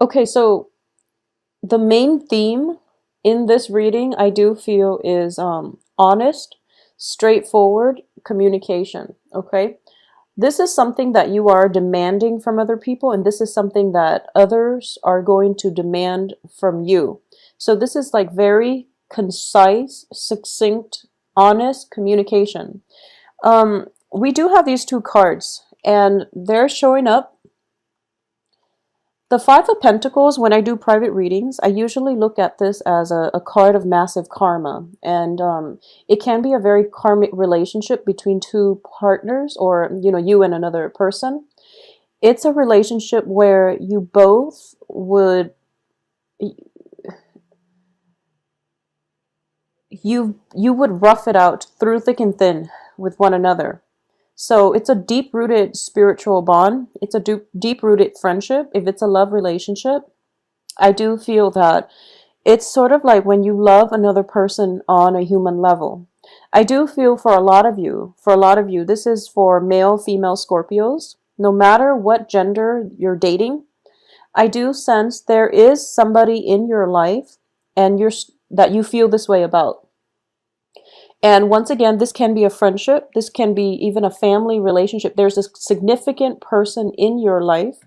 Okay, so the main theme in this reading, I do feel, is honest, straightforward communication. Okay, this is something that you are demanding from other people, and this is something that others are going to demand from you. So this is like very concise, succinct, honest communication. We do have these two cards, and they're showing up. The Five of Pentacles, when I do private readings, I usually look at this as a card of massive karma. And it can be a very karmic relationship between two partners, or, you and another person. It's a relationship where you both would, you would rough it out through thick and thin with one another. So it's a deep-rooted spiritual bond. It's a deep-rooted friendship. If it's a love relationship, I do feel that it's sort of like when you love another person on a human level. I do feel for a lot of you, this is for male, female Scorpios. No matter what gender you're dating, I do sense there is somebody in your life and that you feel this way about. And once again, this can be a friendship. This can be even a family relationship. There's a significant person in your life.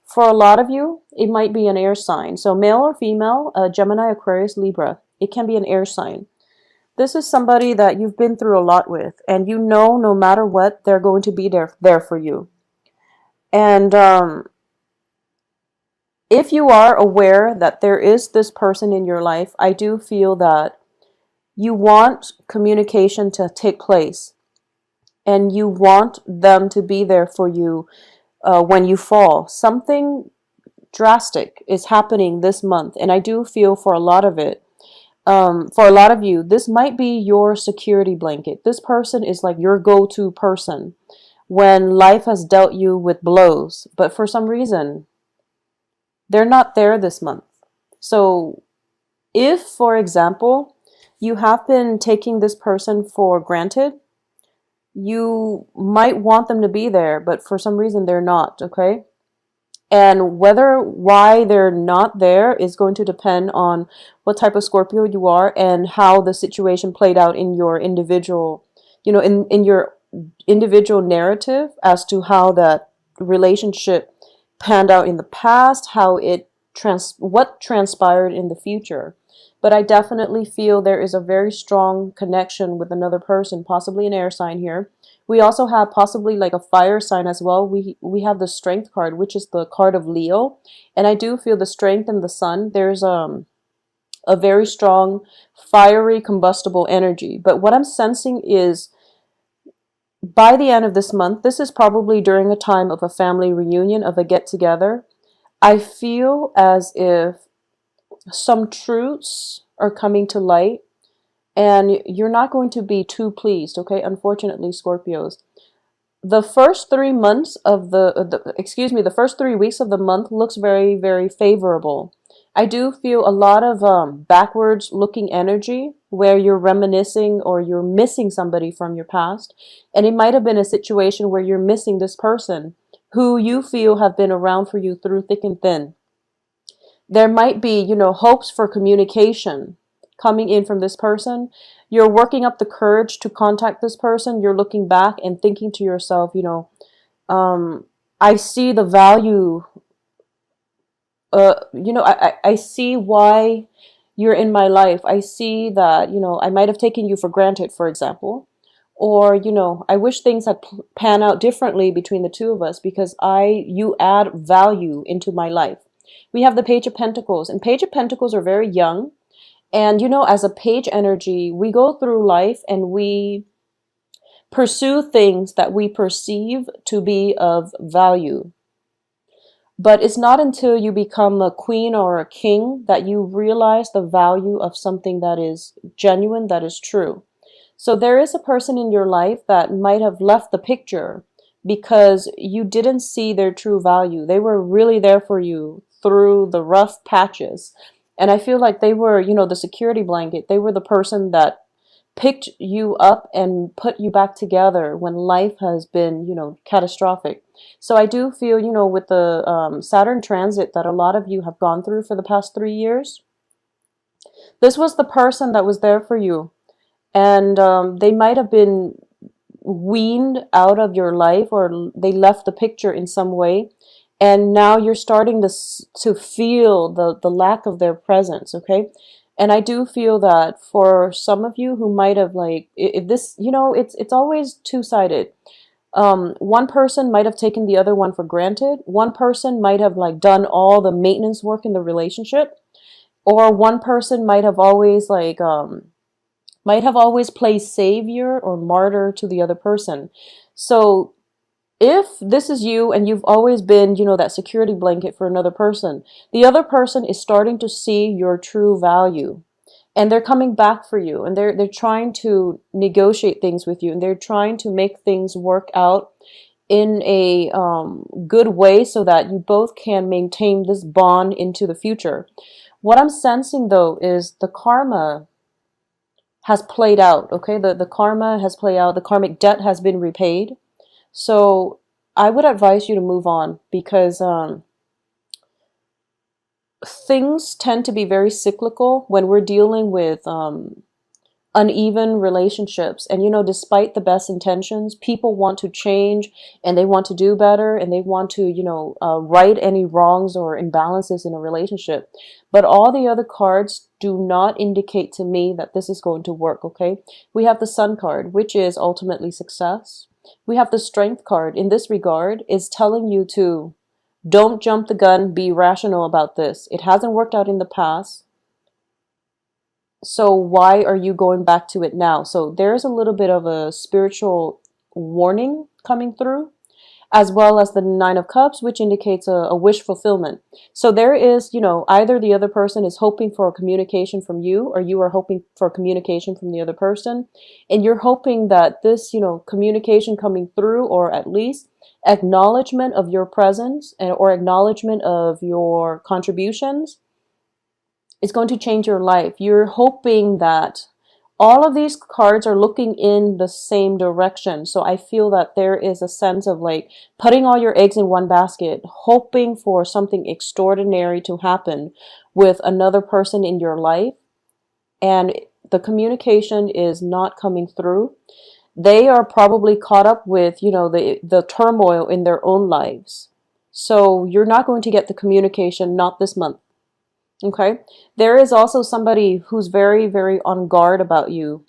For a lot of you, it might be an air sign. So male or female, Gemini, Aquarius, Libra. It can be an air sign. This is somebody that you've been through a lot with, and you know no matter what, they're going to be there for you. And if you are aware that there is this person in your life, I do feel that you want communication to take place, and you want them to be there for you when you fall. Something drastic is happening this month, and I do feel for a lot of it, for a lot of you, this might be your security blanket. This person is like your go-to person when life has dealt you with blows, but for some reason, they're not there this month. So if, for example, you have been taking this person for granted, you might want them to be there, but for some reason they're not, okay? And why they're not there is going to depend on what type of Scorpio you are and how the situation played out in your individual, in your individual narrative as to how that relationship panned out in the past, what transpired in the future. But I definitely feel there is a very strong connection with another person, possibly an air sign here. We also have possibly like a fire sign as well. We have the Strength card, which is the card of Leo. And I do feel the Strength and the Sun. There's a very strong fiery combustible energy. But what I'm sensing is by the end of this month, this is probably during a time of a family reunion, of a get together. I feel as if some truths are coming to light, and you're not going to be too pleased, okay? Unfortunately, Scorpios. The first 3 months of the first 3 weeks of the month looks very, very favorable. I do feel a lot of backwards looking energy where you're reminiscing or you're missing somebody from your past. And it might have been a situation where you're missing this person who you feel have been around for you through thick and thin. There might be, hopes for communication coming in from this person. You're working up the courage to contact this person. You're looking back and thinking to yourself, I see the value. I see why you're in my life. I see that, I might have taken you for granted, for example. Or, I wish things had pan out differently between the two of us because you add value into my life. We have the Page of Pentacles, and Page of Pentacles are very young. And, as a page energy, we go through life and we pursue things that we perceive to be of value. But it's not until you become a queen or a king that you realize the value of something that is genuine, that is true. So there is a person in your life that might have left the picture because you didn't see their true value. They were really there for you through the rough patches. And I feel like they were, the security blanket. They were the person that picked you up and put you back together when life has been, catastrophic. So I do feel, with the Saturn transit that a lot of you have gone through for the past 3 years, this was the person that was there for you. And they might have been weaned out of your life, or they left the picture in some way, and now you're starting to feel the lack of their presence. Okay, and I do feel that for some of you who might have, like, if this, it's always two-sided. One person might have taken the other one for granted. One person might have, like, done all the maintenance work in the relationship, or one person might have always played savior or martyr to the other person. So if this is you and you've always been, that security blanket for another person, the other person is starting to see your true value. And they're coming back for you, and they're trying to negotiate things with you, and they're trying to make things work out in a good way so that you both can maintain this bond into the future. What I'm sensing, though, is the karma has played out. Okay, the karma has played out. The karmic debt has been repaid. So I would advise you to move on, because things tend to be very cyclical when we're dealing with uneven relationships. And, despite the best intentions, people want to change, and they want to do better, and they want to, right any wrongs or imbalances in a relationship. But all the other cards do not indicate to me that this is going to work. Okay, we have the Sun card, which is ultimately success. We have the Strength card. In this regard, is telling you to don't jump the gun, be rational about this. It hasn't worked out in the past, so why are you going back to it now? So there's a little bit of a spiritual warning coming through, as well as the Nine of Cups, which indicates a wish fulfillment. So there is, either the other person is hoping for a communication from you, or you are hoping for communication from the other person. And you're hoping that this, communication coming through, or at least acknowledgement of your presence, or acknowledgement of your contributions, is going to change your life. You're hoping that all of these cards are looking in the same direction. So I feel that there is a sense of, like, putting all your eggs in one basket, hoping for something extraordinary to happen with another person in your life, and the communication is not coming through. They are probably caught up with, the turmoil in their own lives. So you're not going to get the communication, not this month. Okay, there is also somebody who's very, very on guard about you,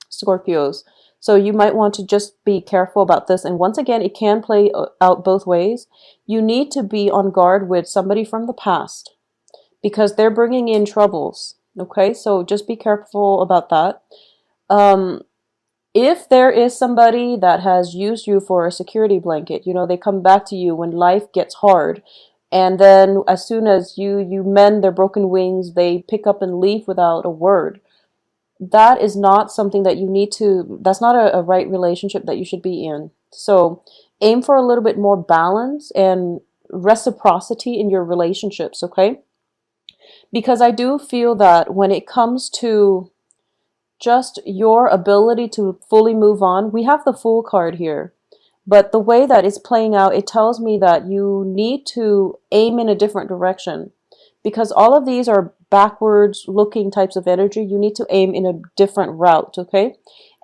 Scorpios. So you might want to just be careful about this. And once again, it can play out both ways. You need to be on guard with somebody from the past, because they're bringing in troubles. Okay, so just be careful about that. If there is somebody that has used you for a security blanket, they come back to you when life gets hard. And then as soon as you mend their broken wings, they pick up and leave without a word. That is not something that you need to, that's not a right relationship that you should be in. So aim for a little bit more balance and reciprocity in your relationships, okay? Because I do feel that when it comes to just your ability to fully move on, we have the Fool card here. But the way that it's playing out, it tells me that you need to aim in a different direction, because all of these are backwards looking types of energy. You need to aim in a different route, okay?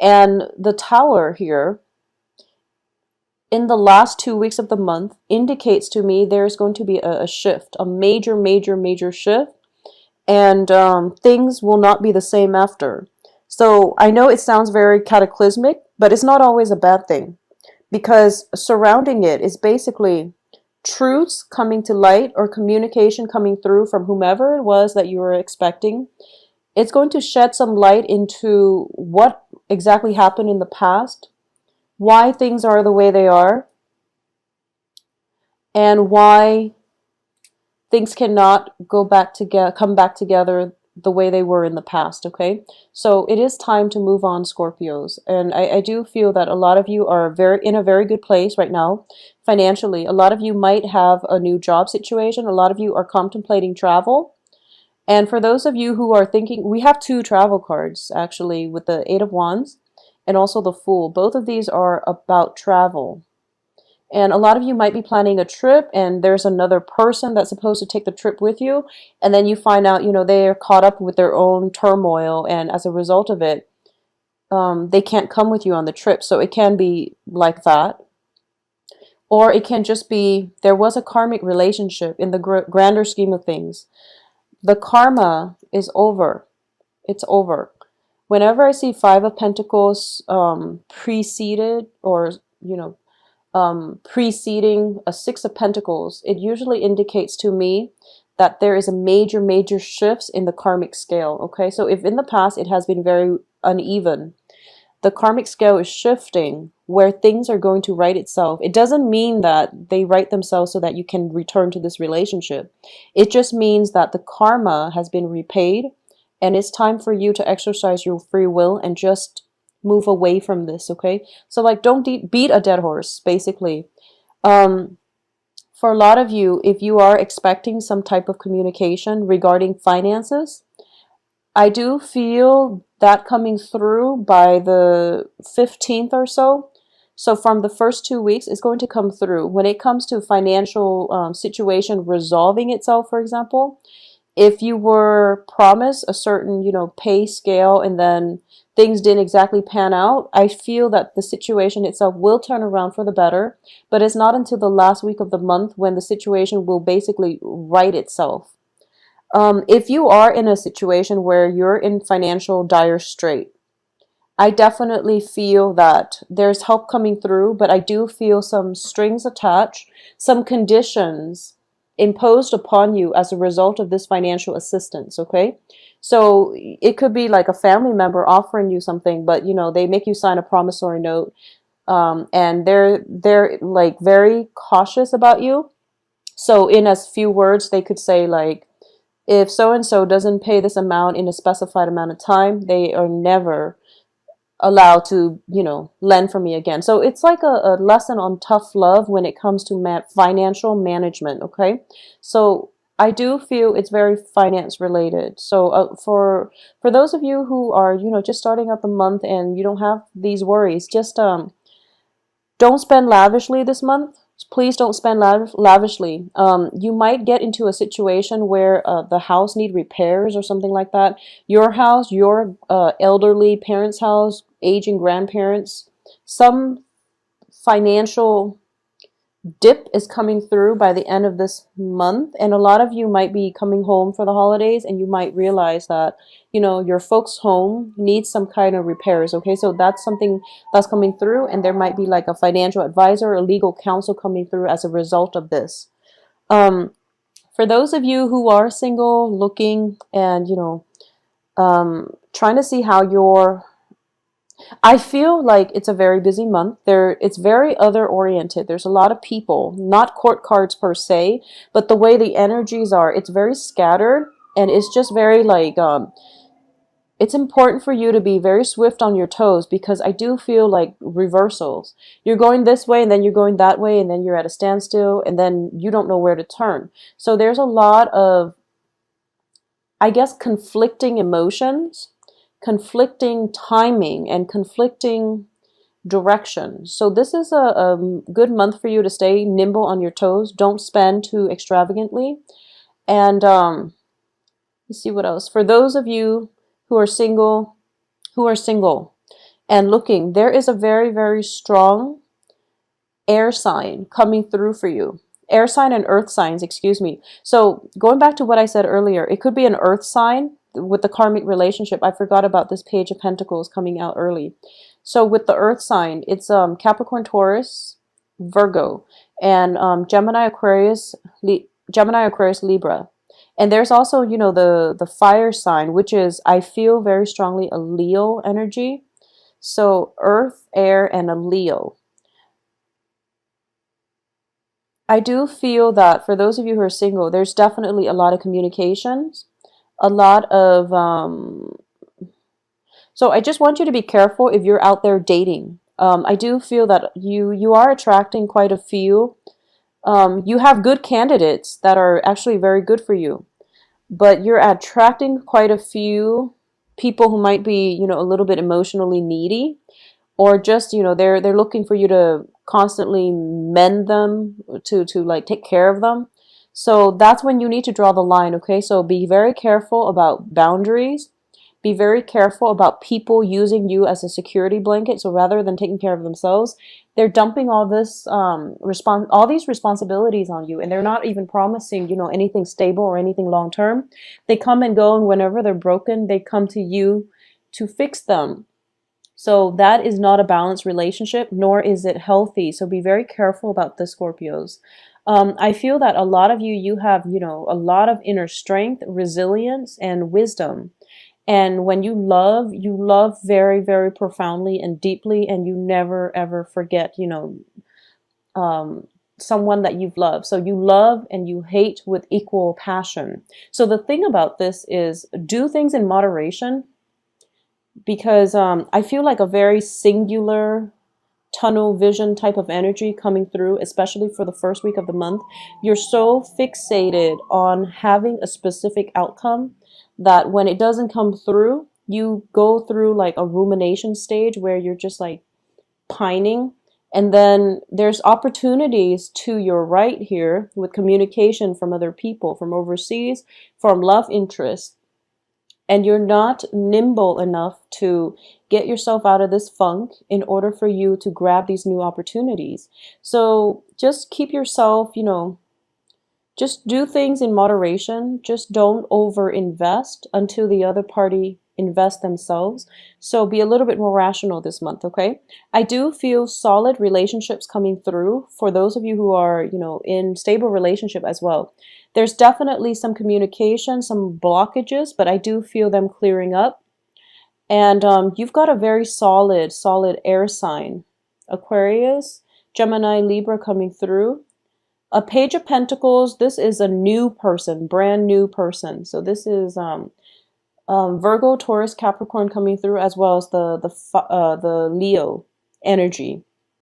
And the Tower here, in the last 2 weeks of the month, indicates to me there's going to be a shift, a major, major, major shift, and things will not be the same after. So I know it sounds very cataclysmic, but it's not always a bad thing, because surrounding it is basically truths coming to light, or communication coming through from whomever it was that you were expecting. It's going to shed some light into what exactly happened in the past, why things are the way they are, and why things cannot come back together the way they were in the past, okay? So it is time to move on, Scorpios. And I do feel that a lot of you are in a very good place right now, financially. A lot of you might have a new job situation. A lot of you are contemplating travel. And for those of you who are thinking, we have two travel cards actually with the Eight of Wands and also the Fool. Both of these are about travel. And a lot of you might be planning a trip and there's another person that's supposed to take the trip with you. And then you find out, they are caught up with their own turmoil. And as a result of it, they can't come with you on the trip. So it can be like that. Or it can just be there was a karmic relationship in the grander scheme of things. The karma is over. It's over. Whenever I see Five of Pentacles preceded or, preceding a Six of Pentacles, it usually indicates to me that there is a major, major shifts in the karmic scale. Okay, so if in the past it has been very uneven, the karmic scale is shifting where things are going to right itself. It doesn't mean that they right themselves so that you can return to this relationship. It just means that the karma has been repaid and it's time for you to exercise your free will and just move away from this, okay? So like don't beat a dead horse, basically. For a lot of you, if you are expecting some type of communication regarding finances, I do feel that coming through by the 15th or so. So from the first 2 weeks, it's going to come through. When it comes to financial situation resolving itself, for example, if you were promised a certain, pay scale and then things didn't exactly pan out, I feel that the situation itself will turn around for the better, but it's not until the last week of the month when the situation will basically right itself. If you are in a situation where you're in financial dire strait, I definitely feel that there's help coming through, but I do feel some strings attached, some conditions imposed upon you as a result of this financial assistance, okay? So it could be like a family member offering you something, but they make you sign a promissory note, and they're like very cautious about you. So in as few words, they could say like, if so and so doesn't pay this amount in a specified amount of time, they are never allowed to, lend from me again. So it's like a lesson on tough love when it comes to financial management, okay? So I do feel it's very finance related. So for those of you who are, just starting out the month and you don't have these worries, just don't spend lavishly this month. Please don't spend lavishly. You might get into a situation where the house need repairs or something like that. Your house, your elderly parents' house, aging grandparents, some financial dip is coming through by the end of this month, and a lot of you might be coming home for the holidays and you might realize that your folks home needs some kind of repairs. Okay, so that's something that's coming through, and there might be like a financial advisor or legal counsel coming through as a result of this. For those of you who are single, looking and trying to see how your I feel like it's a very busy month. It's very other oriented. There's a lot of people, not court cards per se, but the way the energies are, it's very scattered and it's just very like, it's important for you to be very swift on your toes because I do feel like reversals. You're going this way and then you're going that way and then you're at a standstill and then you don't know where to turn. So there's a lot of, I guess, conflicting emotions, conflicting timing, and conflicting direction. So this is a good month for you to stay nimble on your toes. Don't spend too extravagantly. And let's see what else. For those of you who are single, and looking, there is a very, very strong air sign coming through for you. Air sign and earth signs, excuse me. So going back to what I said earlier, it could be an earth sign with the karmic relationship. I forgot about this Page of Pentacles coming out early. So with the earth sign, it's Capricorn, Taurus, Virgo, and Gemini, Aquarius, Libra. And there's also, the fire sign, which is, I feel very strongly, a Leo energy. So earth, air, and a Leo. I do feel that for those of you who are single, there's definitely a lot of communications, a lot of, so I just want you to be careful if you're out there dating. I do feel that you are attracting quite a few. You have good candidates that are actually very good for you. but you're attracting quite a few people who might be, a little bit emotionally needy, or just, they're looking for you to constantly mend them, to like take care of them. So that's when you need to draw the line, okay? So be very careful about boundaries. Be very careful about people using you as a security blanket. So rather than taking care of themselves, they're dumping all these responsibilities on you, and they're not even promising, anything stable or anything long term. They come and go, and whenever they're broken, they come to you to fix them. So that is not a balanced relationship, nor is it healthy. So be very careful about the Scorpios. I feel that a lot of you, you have, a lot of inner strength, resilience, and wisdom. And when you love very, very profoundly and deeply, and you never ever forget, um, someone that you've loved. So you love and you hate with equal passion. So the thing about this is do things in moderation, because I feel like a very singular tunnel vision type of energy coming through, especially for the first week of the month. You're so fixated on having a specific outcome that when it doesn't come through, you go through like a rumination stage where you're just like pining. And then there's opportunities to your right here with communication from other people, from overseas, from love interest, and you're not nimble enough to get yourself out of this funk in order for you to grab these new opportunities. So just keep yourself, just do things in moderation. Just don't over invest until the other party invest themselves. So be a little bit more rational this month, okay? I do feel solid relationships coming through for those of you who are, in stable relationship as well. There's definitely some communication, some blockages, but I do feel them clearing up. And you've got a very solid air sign, Aquarius, Gemini, Libra coming through. A Page of Pentacles, this is a new person, brand new person. So this is Virgo, Taurus, Capricorn coming through, as well as the Leo energy.